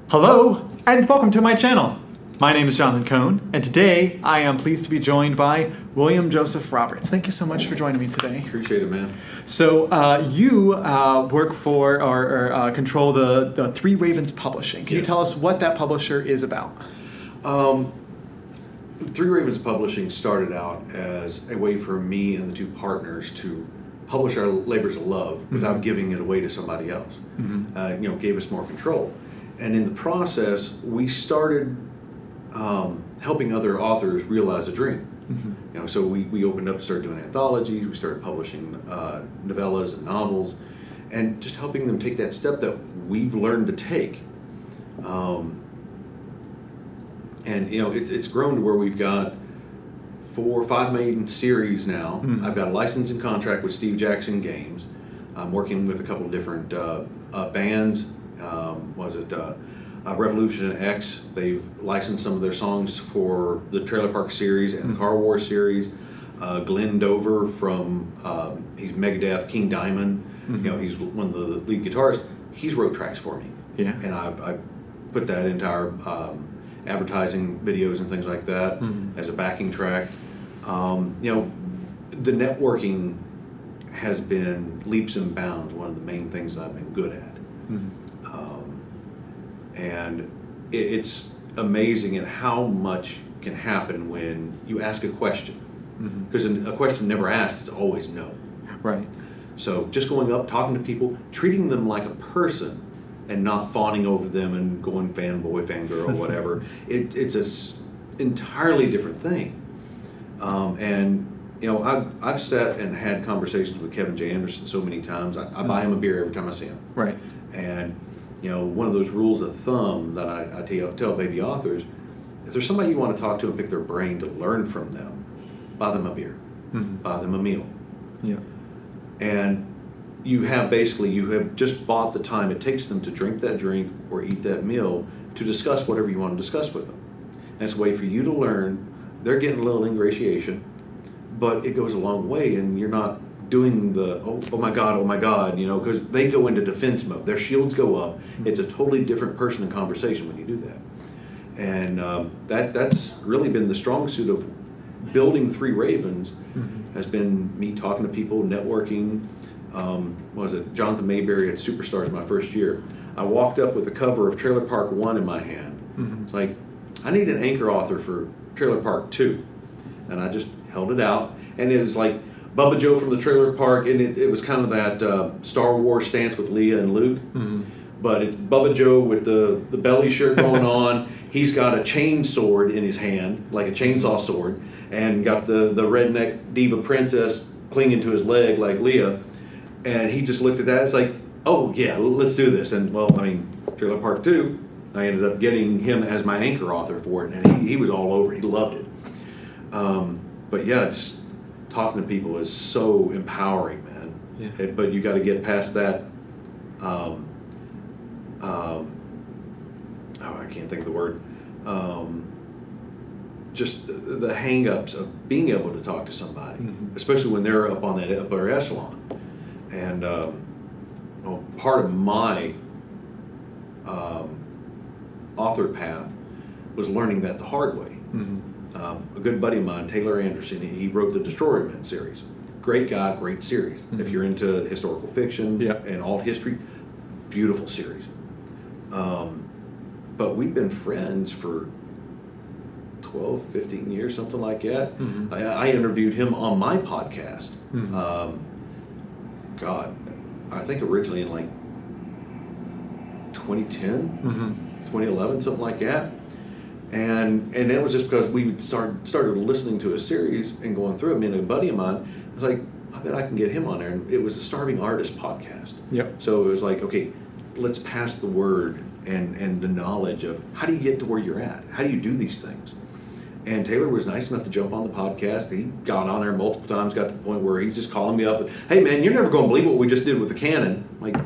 Hello, and welcome to my channel. My name is Jonathan Cohn, and today I am pleased to be joined by Willliam Joseph Roberts. Thank you so much for joining me today. Appreciate it, man. So you work for or control the Three Ravens Publishing. Can you tell us what that publisher is about? Three Ravens Publishing started out as a way for me and the two partners to publish our labors of love without giving it away to somebody else. Gave us more control. And in the process, we started helping other authors realize a dream. So we opened up and started doing anthologies. We started publishing novellas and novels, and just helping them take that step that we've learned to take. It's grown to where we've got 4 or 5 main series now. I've got a licensing contract with Steve Jackson Games. I'm working with a couple of different bands. Revolution X, they've licensed some of their songs for the Trailer Park series and the Car Wars series. Glenn Dover from he's Megadeth, King Diamond. He's one of the lead guitarists. He's wrote tracks for me. And I put that into our advertising videos and things like that as a backing track. The networking has been leaps and bounds one of the main things I've been good at. And it's amazing at how much can happen when you ask a question. Because a question never asked is always no. Right. So just going up, talking to people, treating them like a person and not fawning over them and going fanboy, fangirl, whatever. It's an entirely different thing. I've sat and had conversations with Kevin J. Anderson so many times. I buy him a beer every time I see him. Right. And one of those rules of thumb that I tell baby authors, if there's somebody you want to talk to and pick their brain to learn from them, buy them a beer, buy them a meal. And you have just bought the time it takes them to drink that drink or eat that meal to discuss whatever you want to discuss with them. And it's a way for you to learn. They're getting a little ingratiation, but it goes a long way, and you're not doing the oh my god, because they go into defense mode. Their shields go up. It's a totally different person in conversation when you do that. And that's really been the strong suit of building Three Ravens. Has been me talking to people, networking. Jonathan Mayberry at Superstars my first year. I walked up with the cover of Trailer Park 1 in my hand. It's like, I need an anchor author for Trailer Park 2. And I just held it out, and it was like Bubba Joe from the Trailer Park, and it was kind of that Star Wars stance with Leia and Luke. But it's Bubba Joe with the belly shirt going on. He's got a chain sword in his hand, like a chainsaw sword, and got the redneck diva princess clinging to his leg like Leia. And he just looked at that. It's like, oh yeah, let's do this. And Trailer Park 2, I ended up getting him as my anchor author for it, and he was all over it. He loved it. But yeah, just talking to people is so empowering, man. But you got to get past that. I can't think of the word. Just the hang-ups of being able to talk to somebody, especially when they're up on that upper echelon. And part of my author path was learning that the hard way. A good buddy of mine, Taylor Anderson, he wrote the Destroyer Men series. Great guy, great series. If you're into historical fiction and alt history, beautiful series. But we've been friends for 12, 15 years, something like that. I interviewed him on my podcast. I think originally in like 2010, 2011, something like that. And that was just because we started listening to a series and going through it. Me and a buddy of mine, I was like, I bet I can get him on there. And it was the Starving Artist podcast. So it was like, okay, let's pass the word and the knowledge of how do you get to where you're at? How do you do these things? And Taylor was nice enough to jump on the podcast. He got on there multiple times, got to the point where he's just calling me up. Hey man, you're never going to believe what we just did with the canon. I'm like,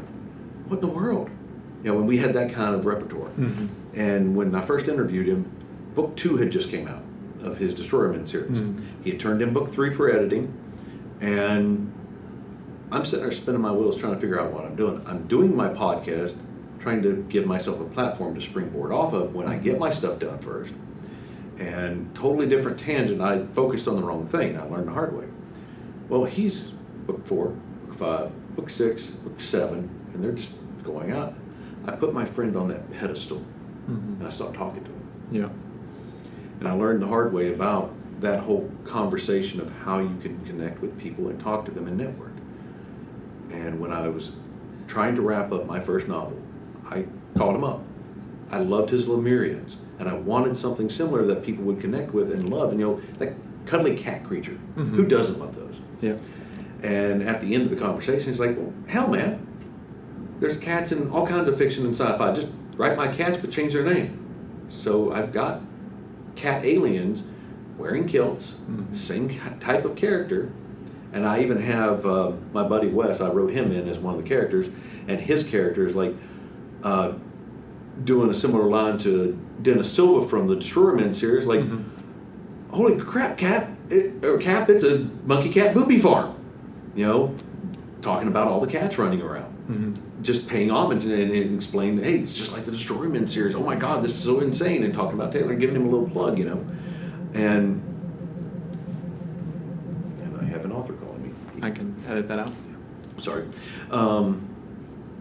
what in the world? When we had that kind of repertoire. And when I first interviewed him, book 2 had just came out of his Destroyer Men series. He had turned in book 3 for editing, and I'm sitting there spinning my wheels trying to figure out what I'm doing. I'm doing my podcast, trying to give myself a platform to springboard off of when I get my stuff done first. And totally different tangent, I focused on the wrong thing. I learned the hard way. Well, he's book 4, book 5, book 6, book 7, and they're just going out. I put my friend on that pedestal, and I stopped talking to him. Yeah. And I learned the hard way about that whole conversation of how you can connect with people and talk to them and network. And when I was trying to wrap up my first novel, I called him up. I loved his Lemurians, and I wanted something similar that people would connect with and love. And that cuddly cat creature. Who doesn't love those? Yeah. And at the end of the conversation, he's like, well, hell, man, there's cats in all kinds of fiction and sci-fi. Just write my cats, but change their name. So I've got cat aliens wearing kilts, same type of character. And I even have my buddy Wes, I wrote him in as one of the characters, and his character is like doing a similar line to Dennis Silva from the Destroyermen series, like, holy crap, Cap, it's a monkey cat booby farm. Talking about all the cats running around. Just paying homage and explaining, hey, it's just like the Destroyermen series. Oh my God, this is so insane. And talking about Taylor, giving him a little plug, And I have an author calling me. I can edit that out. Sorry.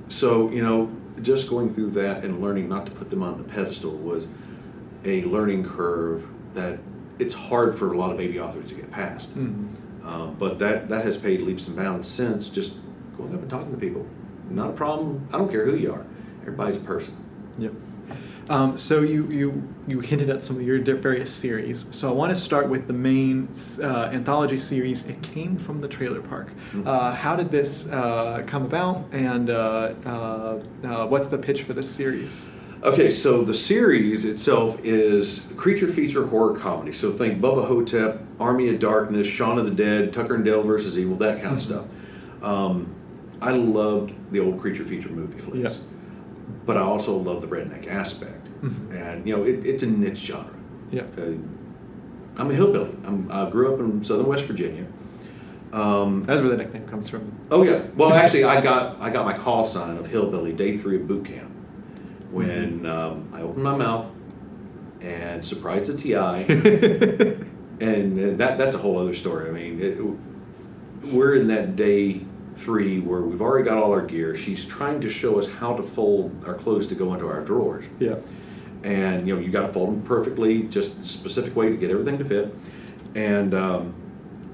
So, just going through that and learning not to put them on the pedestal was a learning curve that it's hard for a lot of baby authors to get past. But that has paid leaps and bounds since, just going up and talking to people. Not a problem. I don't care who you are. Everybody's a person. Yep. So you hinted at some of your various series. So I want to start with the main anthology series. It came from the trailer park. How did this come about, and what's the pitch for this series? Okay, so the series itself is creature feature horror comedy. So think Bubba Hotep, Army of Darkness, Shaun of the Dead, Tucker and Dale versus Evil, that kind of stuff. I loved the old creature feature movie flicks, but I also love the redneck aspect. And it's a niche genre. Yeah, I'm a hillbilly. I grew up in southern West Virginia. That's where the nickname comes from. Oh yeah. Well, actually, I got my call sign of hillbilly day 3 of boot camp when I opened my mouth and surprised the TI, and that's a whole other story. I mean, we're in that day 3 where we've already got all our gear. She's trying to show us how to fold our clothes to go into our drawers. Yeah. And you got to fold them perfectly, just a specific way to get everything to fit. And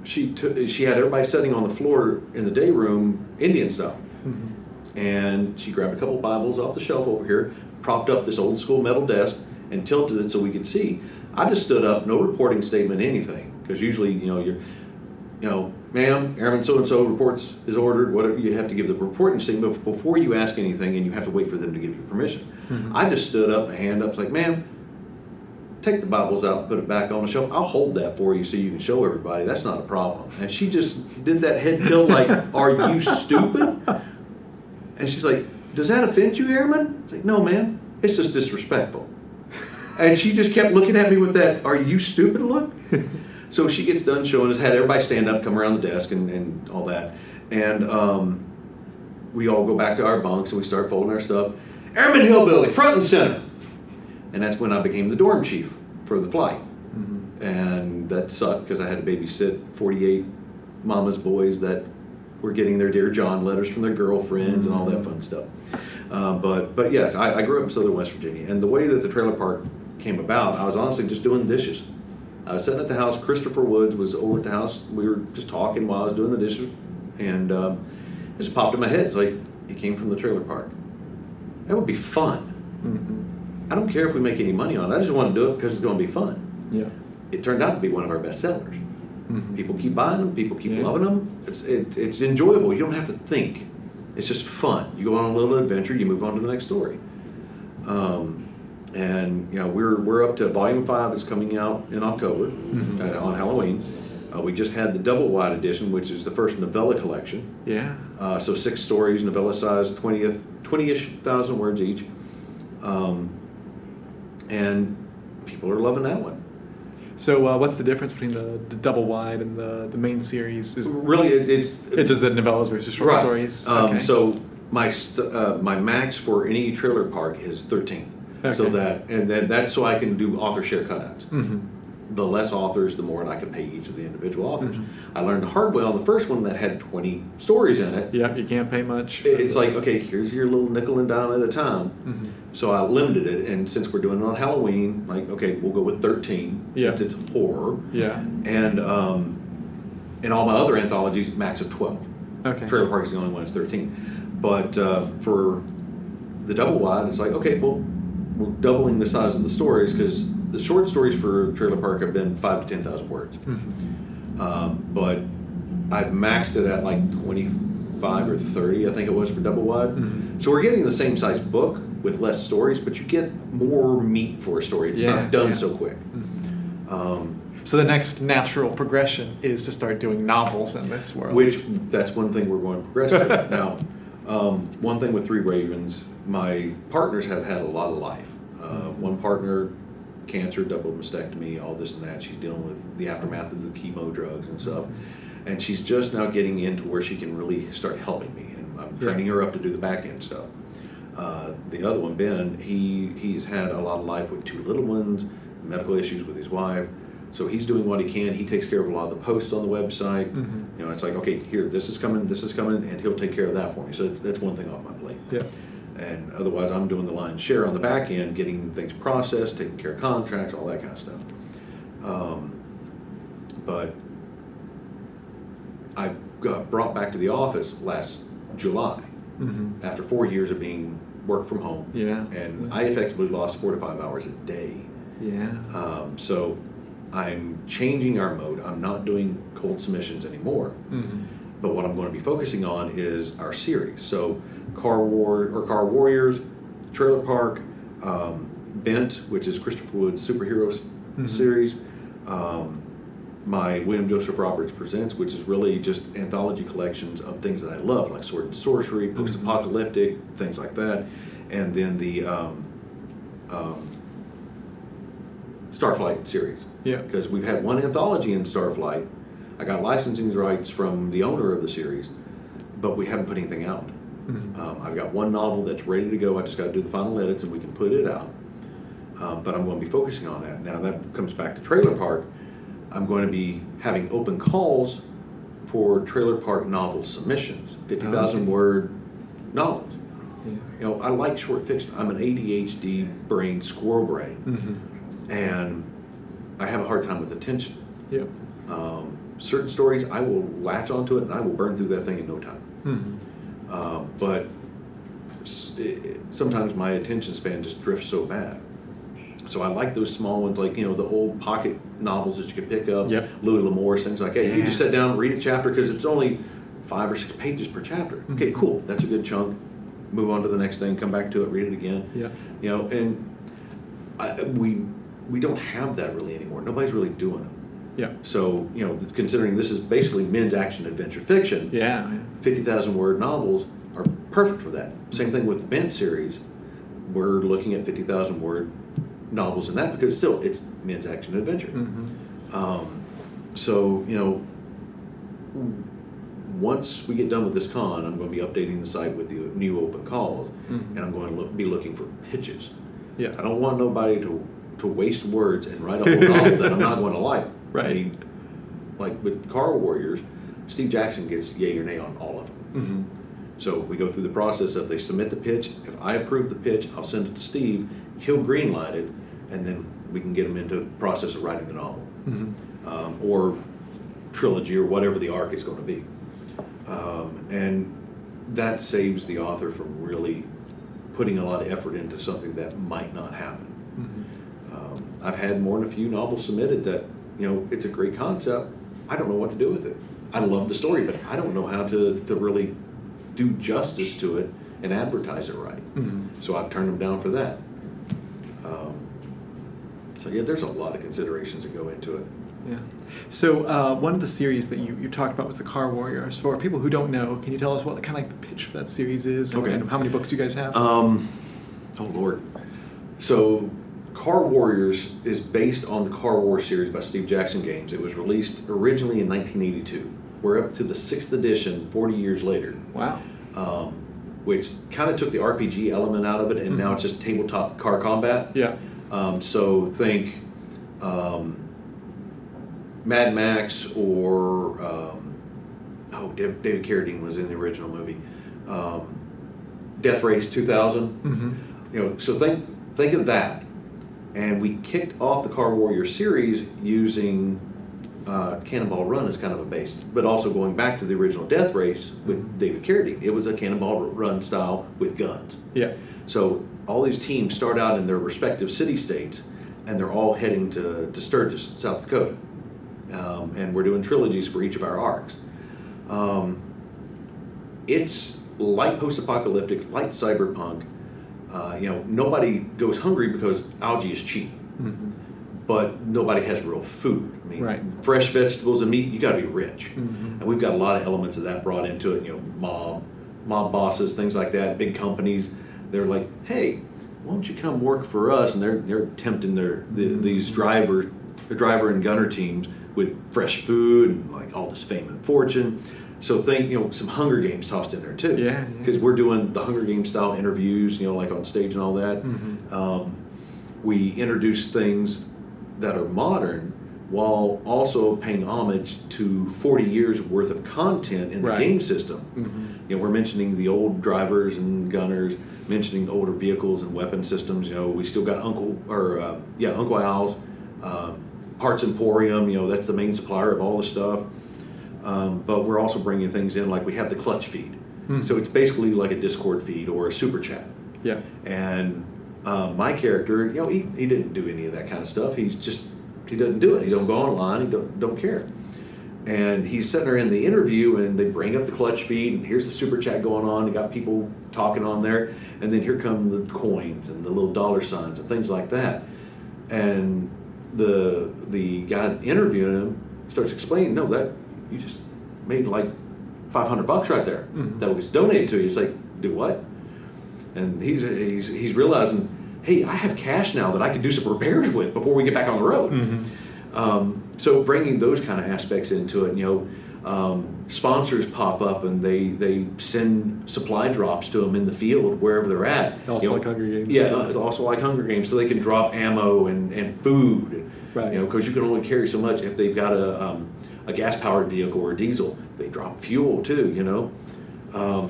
she had everybody sitting on the floor in the day room, Indian style. And she grabbed a couple Bibles off the shelf over here, propped up this old school metal desk, and tilted it so we could see. I just stood up, no reporting statement, anything, because usually you're, ma'am, Airman so-and-so reports is ordered, whatever, you have to give the reporting statement before you ask anything, and you have to wait for them to give you permission. I just stood up, a hand up, like, ma'am, take the Bibles out and put it back on the shelf. I'll hold that for you so you can show everybody. That's not a problem. And she just did that head tilt like, are you stupid? And she's like, does that offend you, Airman? It's like, no, ma'am, it's just disrespectful. And she just kept looking at me with that, are you stupid look? So she gets done showing us, had everybody stand up, come around the desk and all that. And we all go back to our bunks and we start folding our stuff. Airman Hillbilly, front and center. And that's when I became the dorm chief for the flight. And that sucked because I had to babysit 48 mama's boys that were getting their Dear John letters from their girlfriends and all that fun stuff. But yes, I grew up in southern West Virginia. And the way that the trailer park came about, I was honestly just doing dishes. I was sitting at the house. Christopher Woods was over at the house. We were just talking while I was doing the dishes. And it just popped in my head. It's like, it came from the trailer park. That would be fun. I don't care if we make any money on it. I just want to do it because it's going to be fun. Yeah. It turned out to be one of our best sellers. People keep buying them. People keep loving them. It's enjoyable. You don't have to think. It's just fun. You go on a little adventure. You move on to the next story. And we're up to volume 5 is coming out in October on Halloween. We just had the double wide edition, which is the first novella collection. Yeah. So 6 stories, novella size, 20-ish thousand words each. And people are loving that one. So what's the difference between the double wide and the main series? Really, it's just the novellas versus short stories. So my max for any trailer park is 13. Okay. So that's so I can do author share cutouts. Mm-hmm. The less authors, the more I can pay each of the individual authors. Mm-hmm. I learned the hard way on the first one that had 20 stories in it. Yep, you can't pay much. It's like, okay, here's your little nickel and dime at a time. Mm-hmm. So I limited it, and since we're doing it on Halloween, like, okay, we'll go with 13 Yeah. since it's horror. Yeah. And in all my other anthologies, max of 12. Okay. Trailer Park is the only one that's 13. But for the double wide, it's like, okay, well, we're doubling the size of the stories because the short stories for Trailer Park have been 5,000 to 10,000 words. Mm-hmm. But I've maxed it at like 25 or 30, I think it was, for double wide. Mm-hmm. So we're getting the same size book with less stories, but you get more meat for a story. It's not done so quick. Mm-hmm. So the next natural progression is to start doing novels in this world. Which, that's one thing we're going to progress to. Now, one thing with Three Ravens, my partners have had a lot of life. One partner, cancer, double mastectomy, all this and that. She's dealing with the aftermath of the chemo drugs and stuff. And she's just now getting into where she can really start helping me. And I'm training her up to do the back end stuff. The other one, Ben, he's had a lot of life with two little ones, medical issues with his wife. So he's doing what he can. He takes care of a lot of the posts on the website. Mm-hmm. You know, it's like, okay, here, this is coming, and he'll take care of that for me. So that's one thing off my plate. Yeah. And otherwise, I'm doing the lion's share on the back end, getting things processed, taking care of contracts, all that kind of stuff. But I got brought back to the office last July Mm-hmm. after 4 years of being work from home. Yeah. And I effectively lost 4 to 5 hours a day. Yeah. So I'm changing our mode. I'm not doing cold submissions anymore. Mm-hmm. But what I'm going to be focusing on is our series. So Car Warriors, Trailer Park, Bent, which is Christopher Wood's superheroes series, my William Joseph Roberts Presents, which is really just anthology collections of things that I love, like sword and sorcery, post-apocalyptic, things like that, and then the Starflight series. Yeah. Because we've had one anthology in Starflight. I got licensing rights from the owner of the series, but we haven't put anything out. Mm-hmm. I've got one novel that's ready to go. I just got to do the final edits and we can put it out. But I'm going to be focusing on that. Now that comes back to Trailer Park. I'm going to be having open calls for Trailer Park novel submissions, 50,000 word novels. Yeah. You know, I like short fiction. I'm an ADHD brain, squirrel brain, and I have a hard time with attention. Yeah. Certain stories, I will latch onto it and I will burn through that thing in no time. Mm-hmm. But sometimes my attention span just drifts so bad. So I like those small ones, like, you know, the old pocket novels that you could pick up, Louis L'Amour's, things like that. You just sit down and read a chapter because it's only 5 or 6 pages per chapter. Okay, cool. That's a good chunk. Move on to the next thing. Come back to it. Read it again. Yeah. You know, and we don't have that really anymore. Nobody's really doing it. Yeah. So, you know, considering this is basically men's action adventure fiction, Yeah. 50,000 word novels are perfect for that. Same thing with the Bent series. We're looking at 50,000 word novels in that because still it's men's action adventure. So, you know, once we get done with this con, I'm going to be updating the site with the new open calls, and I'm going to be looking for pitches. Yeah. I don't want nobody to waste words and write a whole novel that I'm not going to like. Right. I mean, like with Car Warriors, Steve Jackson gets yay or nay on all of them. Mm-hmm. So we go through the process of they submit the pitch. If I approve the pitch, I'll send it to Steve. He'll greenlight it, and then we can get him into the process of writing the novel, or trilogy, or whatever the arc is going to be. And that saves the author from really putting a lot of effort into something that might not happen. I've had more than a few novels submitted that, you know, it's a great concept. I don't know what to do with it. I love the story, but I don't know how to really do justice to it and advertise it right. So I've turned them down for that. So yeah, there's a lot of considerations that go into it. Yeah. So one of the series that you talked about was the Car Warriors. For people who don't know, can you tell us what kind of like the pitch for that series is and how many books you guys have? Oh Lord. So Car Warriors is based on the Car War series by Steve Jackson Games. It was released originally in 1982. We're up to the 6th edition 40 years later. Wow. which kind of took the RPG element out of it, and now it's just tabletop car combat. Yeah. So think Mad Max or David Carradine was in the original movie, Death Race 2000. So think of that. And we kicked off the Car Warrior series using Cannonball Run as kind of a base, but also going back to the original Death Race with David Carradine. It was a Cannonball Run style with guns. Yeah. So all these teams start out in their respective city-states, and they're all heading to Sturgis, South Dakota. And we're doing trilogies for each of our arcs. It's light post-apocalyptic, light cyberpunk. Nobody goes hungry because algae is cheap. But nobody has real food. I mean, fresh vegetables and meat, you got to be rich. And we've got a lot of elements of that brought into it. Mob bosses, things like that, big companies. They're like, hey, why don't you come work for us? And they're tempting these driver and gunner teams with fresh food and like all this fame and fortune. So think, some Hunger Games tossed in there too. Yeah. Because we're doing the Hunger Games style interviews, like on stage and all that. We introduce things that are modern while also paying homage to 40 years worth of content in the game system. We're mentioning the old drivers and gunners, mentioning older vehicles and weapon systems. We still got Uncle Al's Parts Emporium. That's the main supplier of all the stuff. But we're also bringing things in, like we have the clutch feed. So it's basically like a Discord feed or a super chat. Yeah. And my character, he didn't do any of that kind of stuff. He doesn't do it. He don't go online. He don't care. And he's sitting there in the interview, and they bring up the clutch feed, and here's the super chat going on. You got people talking on there, and then here come the coins and the little dollar signs and things like that. And the guy interviewing him starts explaining, no, that you just made like $500 right there. That was donated to you. It's like, do what? And he's realizing, hey, I have cash now that I can do some repairs with before we get back on the road. So bringing those kind of aspects into it, sponsors pop up and they send supply drops to them in the field wherever they're at. Also like Hunger Games. Yeah, also like Hunger Games, so they can drop ammo and food. Right. Because you can only carry so much. If they've got a gas-powered vehicle or diesel, they drop fuel too.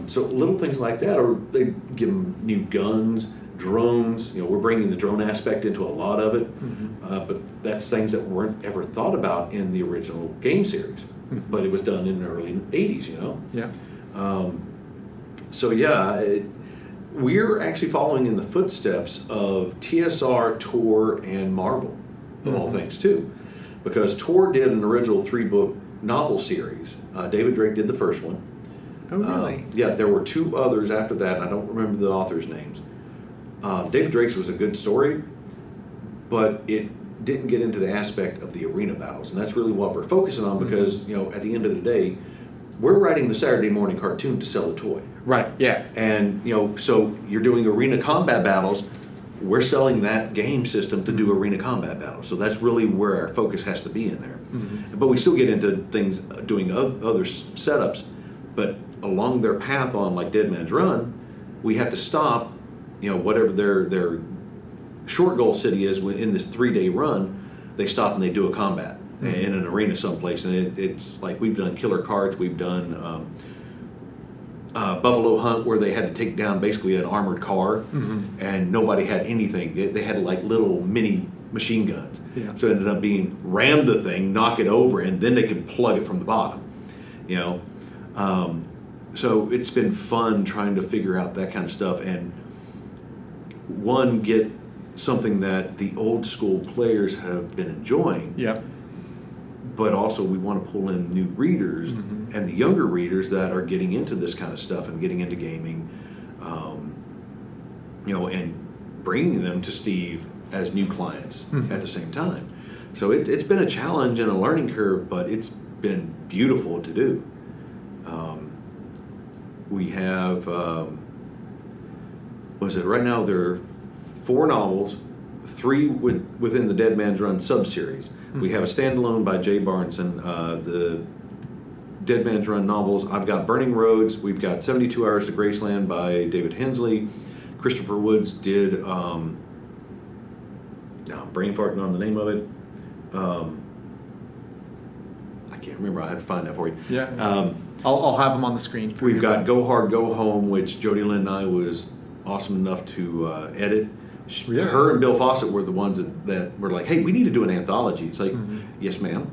So little things like that, or they give them new guns, drones. We're bringing the drone aspect into a lot of it, but that's things that weren't ever thought about in the original game series. But it was done in the early 80s, Yeah. So we're actually following in the footsteps of TSR, Tor, and Marvel, of all things too, because Tor did an original 3-book novel series. David Drake did the first one. Oh, really? There were 2 others after that, and I don't remember the authors' names. David Drake's was a good story, but it didn't get into the aspect of the arena battles, and that's really what we're focusing on because, at the end of the day, we're writing the Saturday morning cartoon to sell a toy. Right, yeah. And, so you're doing arena combat battles, we're selling that game system to do arena combat battles. So that's really where our focus has to be in there. But we still get into things, doing other setups, but along their path on like Dead Man's Run, we have to stop, whatever their short goal city is in this 3-day run, they stop and they do a combat in an arena someplace. And it's like we've done Killer Carts, we've done Buffalo Hunt, where they had to take down basically an armored car, and nobody had anything. They had like little mini machine guns. Yeah. So it ended up being ram the thing, knock it over, and then they could plug it from the bottom. So it's been fun trying to figure out that kind of stuff and get something that the old school players have been enjoying. Yeah. But also we want to pull in new readers and the younger readers that are getting into this kind of stuff and getting into gaming, and bringing them to Steve as new clients at the same time. So it's been a challenge and a learning curve, but it's been beautiful to do. We have, right now there are 4 novels, 3 within the Dead Man's Run sub-series. We have a standalone by Jay Barnes and the Dead Man's Run novels. I've got Burning Roads. We've got 72 Hours to Graceland by David Hensley. Christopher Woods did, now I'm brain farting on the name of it. I can't remember. I have to find that for you. Yeah. I'll have them on the screen. We've got Go Hard, Go Home, which Jody Lynn and I was awesome enough to edit. Yeah. Her and Bill Fawcett were the ones that were like, hey, we need to do an anthology. It's like, yes, ma'am.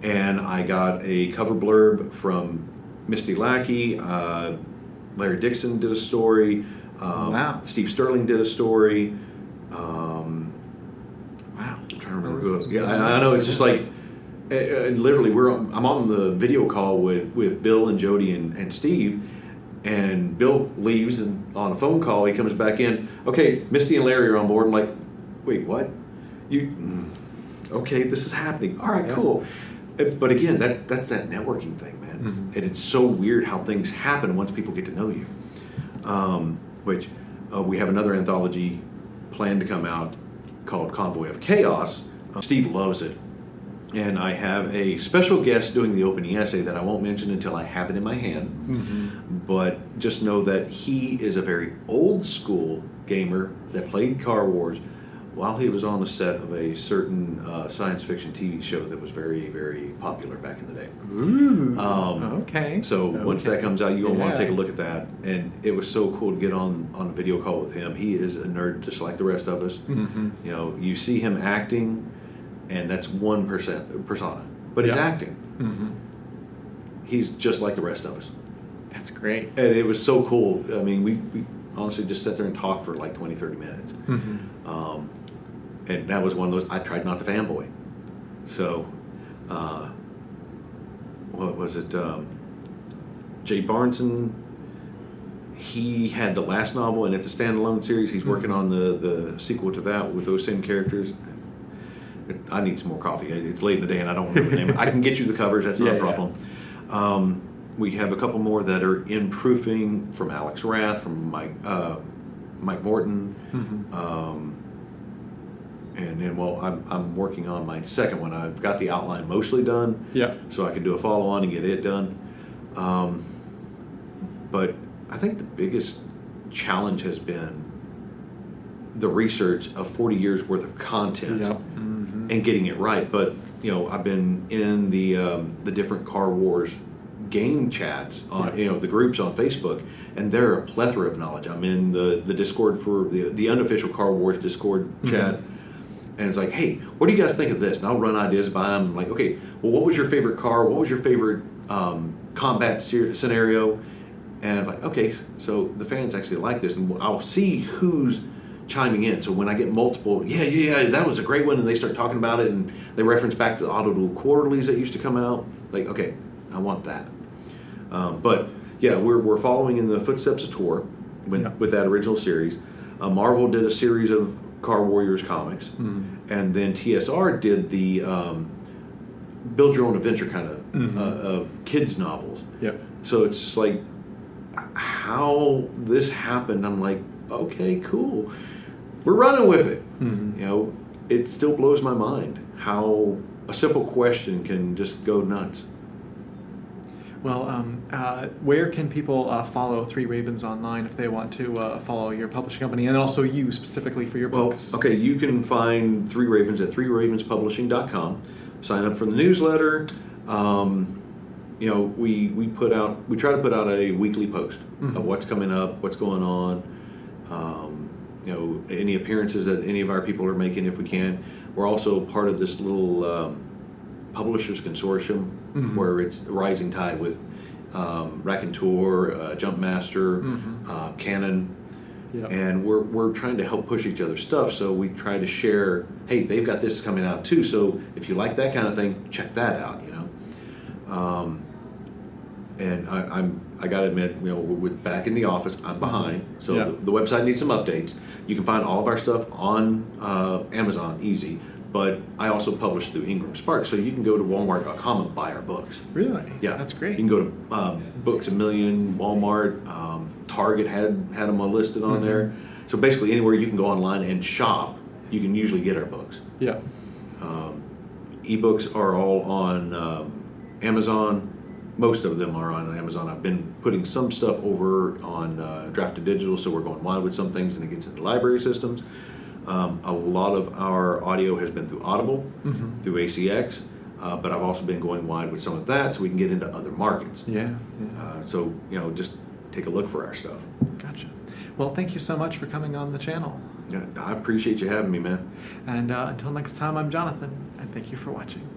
And I got a cover blurb from Misty Lackey. Larry Dixon did a story. Wow. Steve Sterling did a story. Wow. I'm trying to remember who else. Yeah, I know. It's just like, literally, I'm on the video call with Bill and Jody and Steve. And Bill leaves, and on a phone call, he comes back in. Okay, Misty and Larry are on board. I'm like, wait, what? Okay, this is happening. All right, cool. But again, that's that networking thing, man. And it's so weird how things happen once people get to know you. Which we have another anthology planned to come out called Convoy of Chaos. Steve loves it. And I have a special guest doing the opening essay that I won't mention until I have it in my hand. But just know that he is a very old school gamer that played Car Wars while he was on the set of a certain science fiction TV show that was very, very popular back in the day. Ooh. Okay. So once that comes out, you're going to want to take a look at that. And it was so cool to get on a video call with him. He is a nerd just like the rest of us. You know, you see him acting, and that's 1% persona. But he's acting. He's just like the rest of us. That's great. And it was so cool. I mean, we honestly just sat there and talked for like 20, 30 minutes. And that was one of those, I tried not to fanboy. So, what was it? Jay Barneson, he had the last novel, and it's a standalone series. He's working on the sequel to that with those same characters. I need some more coffee. It's late in the day, and I don't remember the name. I can get you the covers. That's not a problem. We have a couple more that are in proofing from Alex Rath, from Mike Morton. And then, well, I'm working on my second one. I've got the outline mostly done, so I can do a follow-on and get it done. But I think the biggest challenge has been the research of 40 years worth of content and getting it right. But you know, I've been in the different Car Wars game chats on the groups on Facebook, and there are a plethora of knowledge. I'm in the Discord for the unofficial Car Wars Discord chat. And it's like, hey, what do you guys think of this? And I'll run ideas by them. I'm like, okay, well, what was your favorite car? What was your favorite combat scenario? And I'm like, okay, so the fans actually like this. And I'll see who's chiming in. So when I get multiple, that was a great one, and they start talking about it, and they reference back to the Auto Duel quarterlies that used to come out. Like, okay, I want that. But, yeah, we're following in the footsteps of Tor with that original series. Marvel did a series of Car Warriors comics, and then TSR did the build your own adventure kind of kids novels. So it's just like how this happened. I'm like, okay, cool, we're running with it. You know, it still blows my mind how a simple question can just go nuts. Well, where can people follow Three Ravens online if they want to follow your publishing company, and then also you specifically for your books? Okay, you can find Three Ravens at threeravenspublishing.com. Sign up for the newsletter. You know, we try to put out a weekly post of what's coming up, what's going on. You know, any appearances that any of our people are making if we can. We're also part of this little publishers consortium where it's Rising Tide with Raconteur, Jumpmaster, Canon, and we're trying to help push each other's stuff. So we try to share. Hey, they've got this coming out too. So if you like that kind of thing, check that out. You know, and I gotta admit, you know, with back in the office, I'm behind. So the website needs some updates. You can find all of our stuff on Amazon, easy. But I also publish through Ingram Spark, so you can go to Walmart.com and buy our books. Really? Yeah, that's great. You can go to Books A Million, Walmart, Target had them listed on there. So basically, anywhere you can go online and shop, you can usually get our books. Yeah. Ebooks are all on Amazon. Most of them are on Amazon. I've been putting some stuff over on Drafted Digital, so we're going wide with some things, and it gets into library systems. A lot of our audio has been through Audible, through ACX, but I've also been going wide with some of that, so we can get into other markets. Yeah. So just take a look for our stuff. Gotcha. Well, thank you so much for coming on the channel. Yeah, I appreciate you having me, man. And until next time, I'm Jonathan, and thank you for watching.